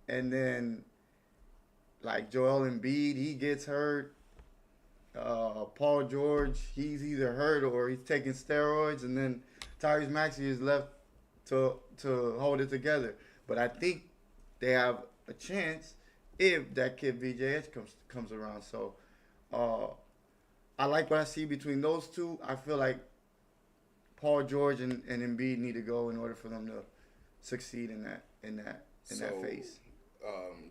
And then, like Joel Embiid, he gets hurt. Paul George, he's either hurt or he's taking steroids, and then Tyrese Maxey is left to hold it together. But I think they have a chance if that kid VJH comes around. So I like what I see between those two. I feel like Paul George and Embiid need to go in order for them to succeed in that phase.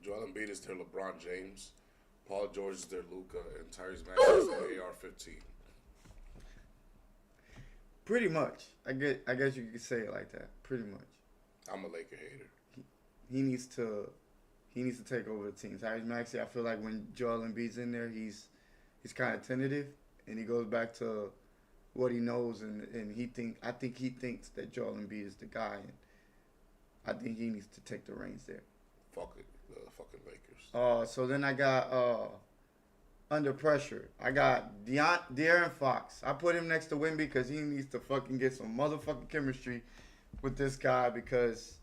Joel Embiid is their LeBron James, Paul George is their Luka, and Tyrese Maxey is their AR-15. Pretty much. I guess you could say it like that. Pretty much. I'm a Laker hater. He needs to take over the team. Tyrese Maxey, I feel like when Joel Embiid's in there, he's kind of tentative, and he goes back to what he knows, and I think he thinks that Joel Embiid is the guy, and I think he needs to take the reins there. Fuck it, the fucking Lakers. So then I got under pressure. I got De'Aaron Fox. I put him next to Wemby because he needs to fucking get some motherfucking chemistry with this guy, because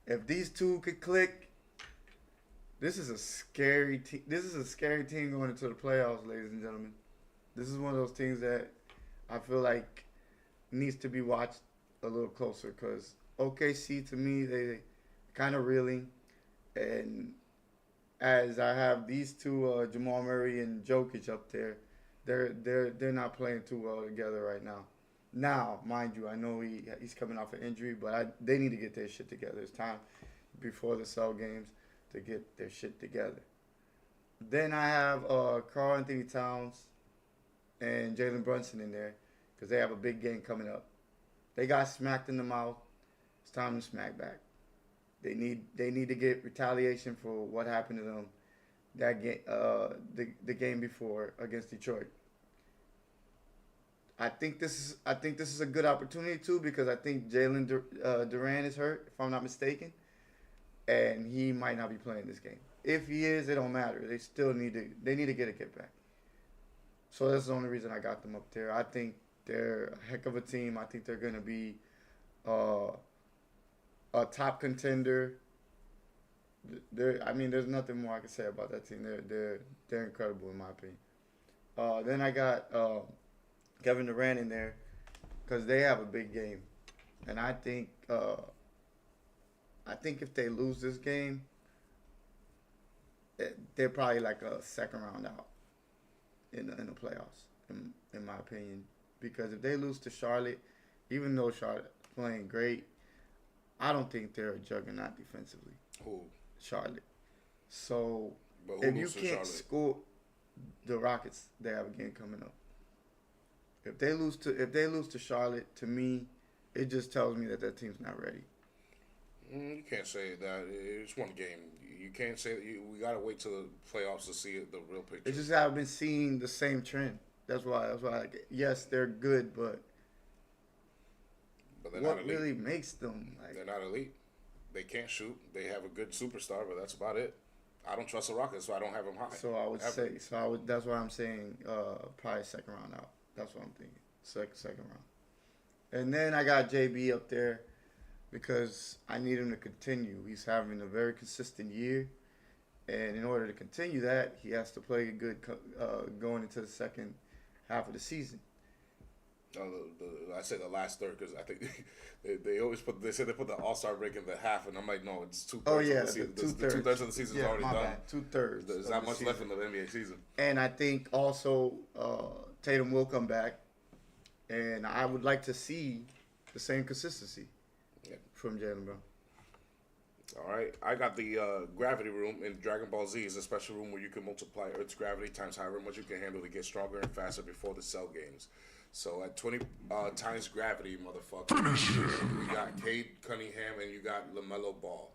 if these two could click, this is a scary team. This is a scary team going into the playoffs, ladies and gentlemen. This is one of those teams that I feel like needs to be watched a little closer, because OKC, to me, they kind of reeling. And as I have these two, Jamal Murray and Jokic up there, they're not playing too well together right now. Now, mind you, I know he's coming off an injury, but they need to get their shit together. It's time before the cell games to get their shit together. Then I have Karl Anthony Towns and Jalen Brunson in there, because they have a big game coming up. They got smacked in the mouth. It's time to smack back. They need to get retaliation for what happened to them that game, the game before against Detroit. I think this is a good opportunity too, because I think Jalen Duran is hurt, if I'm not mistaken, and he might not be playing this game. If he is, it don't matter. They need to get a kickback. So that's the only reason I got them up there. I think they're a heck of a team. I think they're going to be a top contender I mean, there's nothing more I can say about that team. They're incredible in my opinion. Then I got Kevin Durant in there because they have a big game, and I think if they lose this game, they're probably like a second round out in the playoffs, in my opinion. Because if they lose to Charlotte, even though Charlotte's playing great, I don't think they're a juggernaut defensively. Who? Charlotte. So But who if you loses to can't Charlotte? score, the Rockets, they have a game coming up. If they lose to Charlotte, to me, it just tells me that team's not ready. You can't say that. It's one game. You can't say that. We gotta wait till the playoffs to see the real picture. It's just I've been seeing the same trend. That's why. Yes, they're good, but But they're not what elite. really makes them like? They're not elite. They can't shoot. They have a good superstar, but that's about it. I don't trust the Rockets, so I don't have them high. So I would Ever. say. That's why I'm saying probably second round out. That's what I'm thinking. Second round. And then I got JB up there because I need him to continue. He's having a very consistent year, and in order to continue that, he has to play good going into the second half of the season. I say the last third because I think they always put. They said they put the All-Star break in the half, and I'm like, no, it's 2/3 Oh yeah, of the season. The 2/3. 2/3 of the season's already my done. bad. 2/3. There's of not the much season. left in the NBA season. And I think also Tatum will come back, and I would like to see the same consistency Yeah. from Jaylen Brown. All right, I got the gravity room in Dragon Ball Z. Is a special room where you can multiply Earth's gravity times however much you can handle to get stronger and faster before the Cell games. So at 20 times gravity, motherfucker, we got Cade Cunningham and you got LaMelo Ball.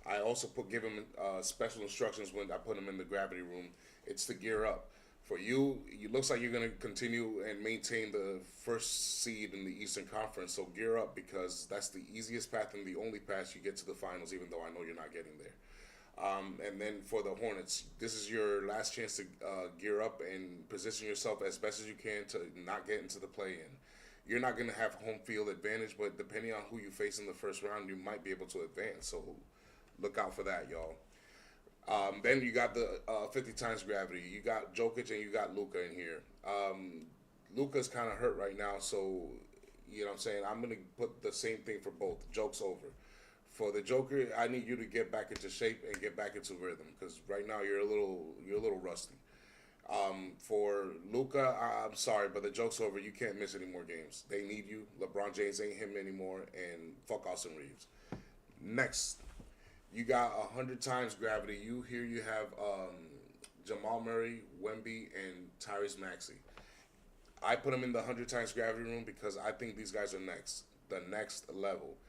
I also give him special instructions when I put him in the gravity room. It's to gear up. For you, it looks like you're going to continue and maintain the first seed in the Eastern Conference. So gear up because that's the easiest path and the only path you get to the finals, even though I know you're not getting there. And then for the Hornets, this is your last chance to gear up and position yourself as best as you can to not get into the play-in. You're not going to have home field advantage, but depending on who you face in the first round, you might be able to advance. So look out for that, y'all. Then you got the 50 times gravity. You got Jokic and you got Luka in here. Luka's kind of hurt right now, so you know what I'm saying? I'm going to put the same thing for both. Joke's over. For the Joker, I need you to get back into shape and get back into rhythm because right now you're a little rusty. For Luka, I'm sorry, but the joke's over. You can't miss any more games. They need you. LeBron James ain't him anymore, and fuck Austin Reeves. Next, you got 100 times gravity. You have Jamal Murray, Wemby, and Tyrese Maxey. I put them in the 100 times gravity room because I think these guys are the next level.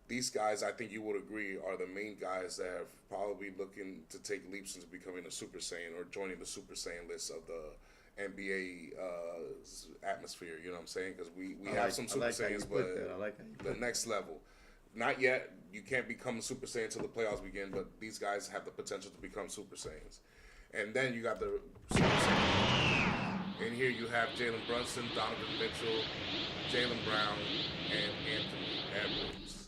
These guys, I think you would agree, are the main guys that are probably looking to take leaps into becoming a Super Saiyan or joining the Super Saiyan list of the NBA atmosphere. You know what I'm saying? Because we have some Super Saiyans, but the next level. Not yet. You can't become a Super Saiyan until the playoffs begin, but these guys have the potential to become Super Saiyans. And then you got the Super Saiyan. In here you have Jalen Brunson, Donovan Mitchell, Jaylen Brown, and Anthony Edwards.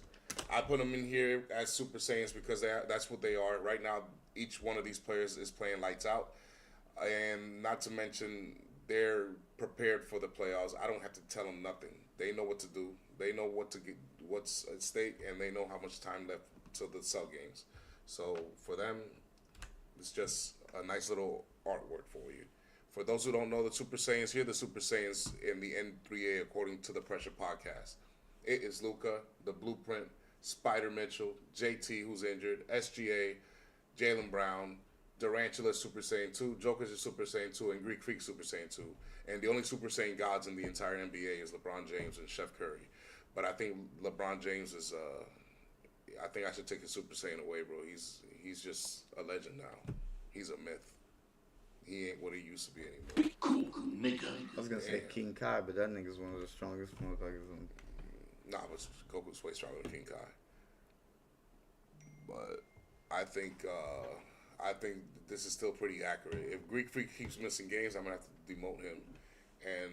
I put them in here as Super Saiyans because that's what they are. Right now, each one of these players is playing lights out. And not to mention, they're prepared for the playoffs. I don't have to tell them nothing. They know what to do. They know what's at stake, and they know how much time left till the Cell games. So for them, it's just a nice little artwork for you. For those who don't know the Super Saiyans, here are the Super Saiyans in the N3A according to the Pressure Podcast. It is Luka, the Blueprint, Spider Mitchell, JT, who's injured, SGA, Jaylen Brown, Durantula Super Saiyan 2, Jokic is Super Saiyan 2, and Greek Freak Super Saiyan 2. And the only Super Saiyan gods in the entire NBA is LeBron James and Steph Curry. But I think LeBron James is, I think I should take his Super Saiyan away, bro. He's just a legend now. He's a myth. He ain't what he used to be anymore. Be cool, nigga. I was gonna say King Kai, but that nigga's one of the strongest motherfuckers. Nah, but Goku's way stronger than King Kai. But I think this is still pretty accurate. If Greek Freak keeps missing games, I'm gonna have to demote him, and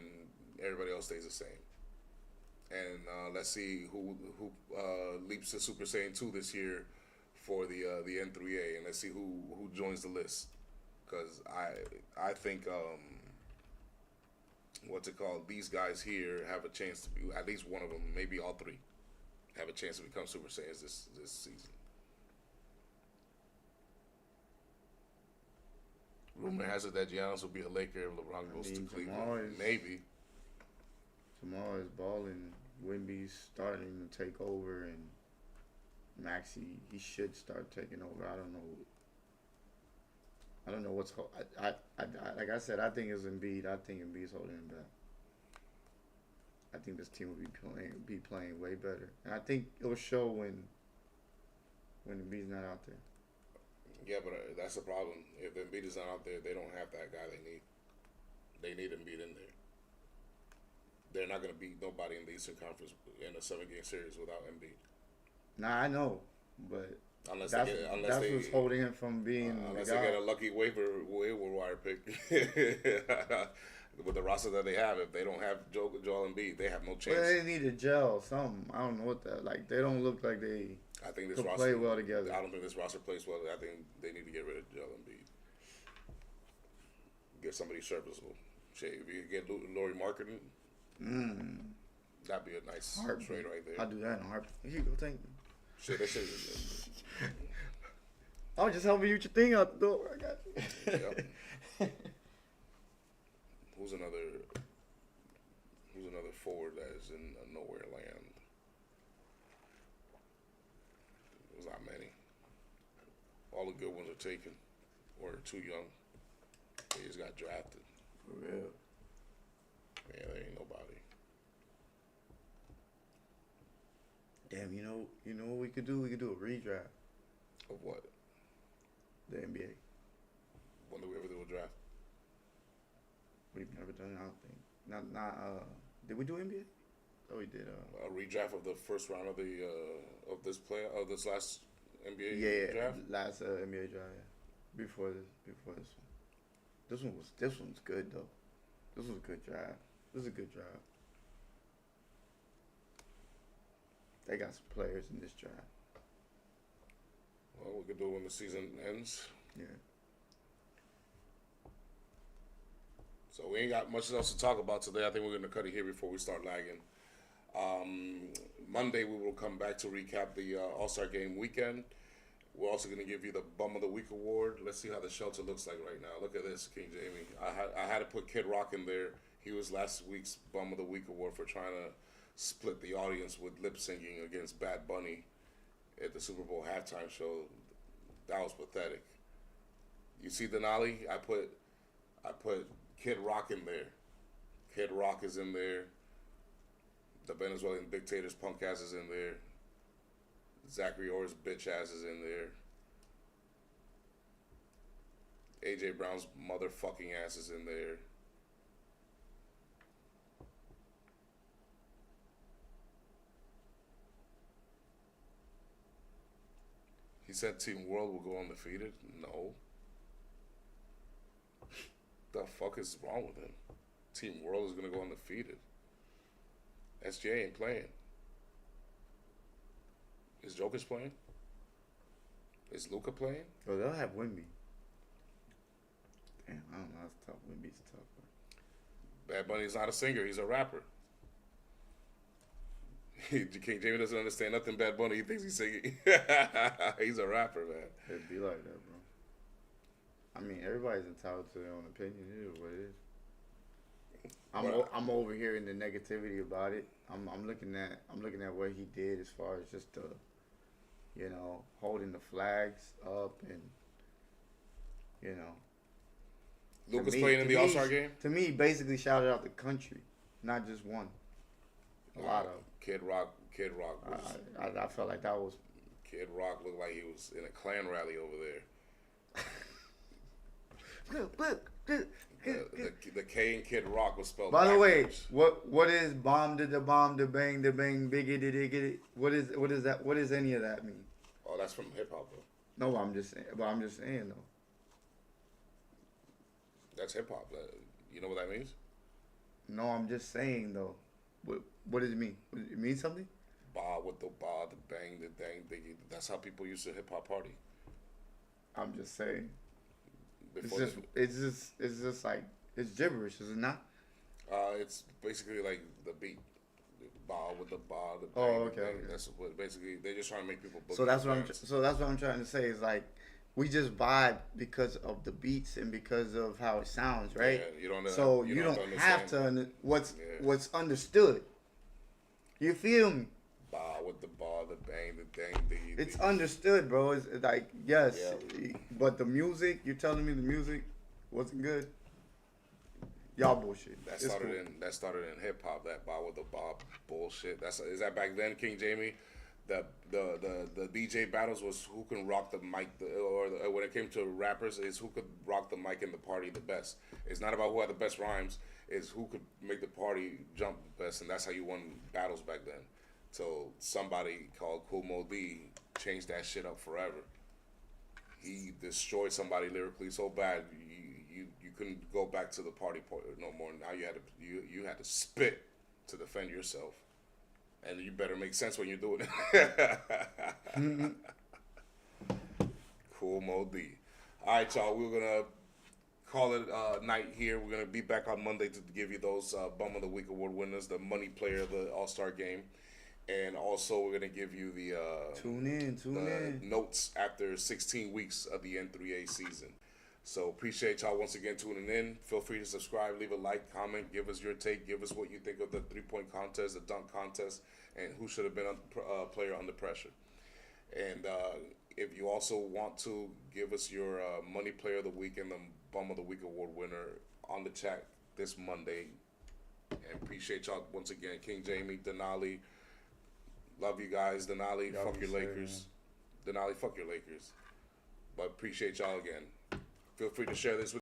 everybody else stays the same. And let's see who leaps to Super Saiyan 2 this year for the N3A, and let's see who joins the list. Because I think what's it called? These guys here have a chance to be, at least one of them, maybe all three, have a chance to become Super Saiyans this season. Rumor has it that Giannis will be a Laker if LeBron goes to Cleveland. Maybe. Tomorrow is balling. Wimby's starting to take over, and Maxey, he should start taking over. I don't know what's. Like I said, I think it's Embiid. I think Embiid's holding him back. I think this team will be playing way better, and I think it'll show when Embiid's not out there. Yeah, but that's the problem. If Embiid is not out there, they don't have that guy they need. They need Embiid in there. They're not going to beat nobody in the Eastern Conference in a 7-game series without Embiid. Nah, I know, but Unless that's they what's holding him from being. Unless they get a lucky waiver wire pick. With the roster that they have, if they don't have Joel Embiid, they have no chance. But they need to gel something. I don't know what that. Like, they don't look like they. I think this could roster play well together. I don't think this roster plays well. I think they need to get rid of Joel Embiid. Get somebody serviceable. Shit, if you get Laurie Marketing, that'd be a nice trade right there. I'll do that in a heartbeat. Here you go, thank you. Shit, that shit. I was just helping you with your thing out the door. I got you. Yep. Who's another forward that is in a nowhere land? There's not many. All the good ones are taken or too young. They just got drafted. For real. Yeah, there ain't nobody. Damn, you know what we could do? We could do a redraft Of what? the NBA. When do we ever do a draft? We've never done it, I don't think. Did we do NBA? Oh, we did. A redraft of the first round of the this last NBA draft. Last NBA draft. Yeah. Before this one. This one's good though. This was a good draft. This is a good draft. They got some players in this draft. Well, we could do it when the season ends. Yeah. So we ain't got much else to talk about today. I think we're going to cut it here before we start lagging. Monday we will come back to recap the All-Star Game weekend. We're also going to give you the Bum of the Week award. Let's see how the shelter looks like right now. Look at this, King Jamie. I had to put Kid Rock in there. He was last week's Bum of the Week award for trying to split the audience with lip syncing against Bad Bunny at the Super Bowl halftime show. That was pathetic. You see Denali? I put Kid Rock in there. Kid Rock is in there. The Venezuelan dictator's punk ass is in there. Zachary Orr's bitch ass is in there. AJ Brown's motherfucking ass is in there. He said Team World will go undefeated. No. The fuck is wrong with him? Team World is gonna go undefeated. SGA ain't playing. Is Jokic playing? Is Luka playing? Oh, they'll have Wemby. Damn, I don't know. That's tough. Wemby's tough. Bad Bunny's not a singer. He's a rapper. King Jamie doesn't understand nothing Bad Bunny. He thinks he's singing. He's a rapper, man. It'd be like that, bro. I mean, everybody's entitled to their own opinion. It is what it is. I'm over here in the negativity about it. I'm looking at what he did as far as just holding the flags up and Luka's playing in the All-Star game? To me, basically shouted out the country, not just one. A lot of Kid Rock was. I felt like that was. Kid Rock looked like he was in a Klan rally over there. Look. The K in Kid Rock was spelled. By the way, backwards. what is bomb to the bang biggie diggity? What is that? What does any of that mean? Oh, that's from hip hop though. No, I'm just saying though. That's hip hop. You know what that means? No, I'm just saying though. What does it mean? It mean something? ba with the ba, the bang, the dang, that's how people used to hip hop party. I'm just saying. Before It's just like it's gibberish, is it not? it's basically like the beat. Ba with the ba, the bang, Oh, the okay, bang. okay. That's what basically they're just trying to make people. So that's what I'm trying to say is like we just vibe because of the beats and because of how it sounds, right? Yeah, you don't. So you don't have to what's understood. You feel me? Ba with the ba, the bang, the dang, the. It's understood, bro. It's like yes, Yeah. but the music. You're telling me the music wasn't good. Y'all bullshit. That It's started cool. in hip hop. That ba with the ba bullshit. Is that back then, King Jamie? The DJ battles was who can rock the mic, when it came to rappers, is who could rock the mic in the party the best. It's not about who had the best rhymes, it's who could make the party jump the best, and that's how you won battles back then. So somebody called Kool Moe Dee changed that shit up forever. He destroyed somebody lyrically so bad you couldn't go back to the party no more. Now you had to spit to defend yourself. And you better make sense when you're doing it. Kool Moe Dee. All right, y'all. We're going to call it night here. We're going to be back on Monday to give you those Bum of the Week award winners, the money player of the All-Star game. And also, we're going to give you the Tune in. notes after 16 weeks of the N3A season. So appreciate y'all once again tuning in. Feel free to subscribe, leave a like, comment, give us your take, give us what you think of the 3-point contest, the dunk contest, and who should have been a player under pressure. And if you also want to give us your money player of the week and the Bum of the Week award winner on the chat this Monday. And appreciate y'all once again. King Jamie, Denali, love you guys. Denali, fuck your Lakers. Denali, fuck your Lakers. But appreciate y'all again. Feel free to share this with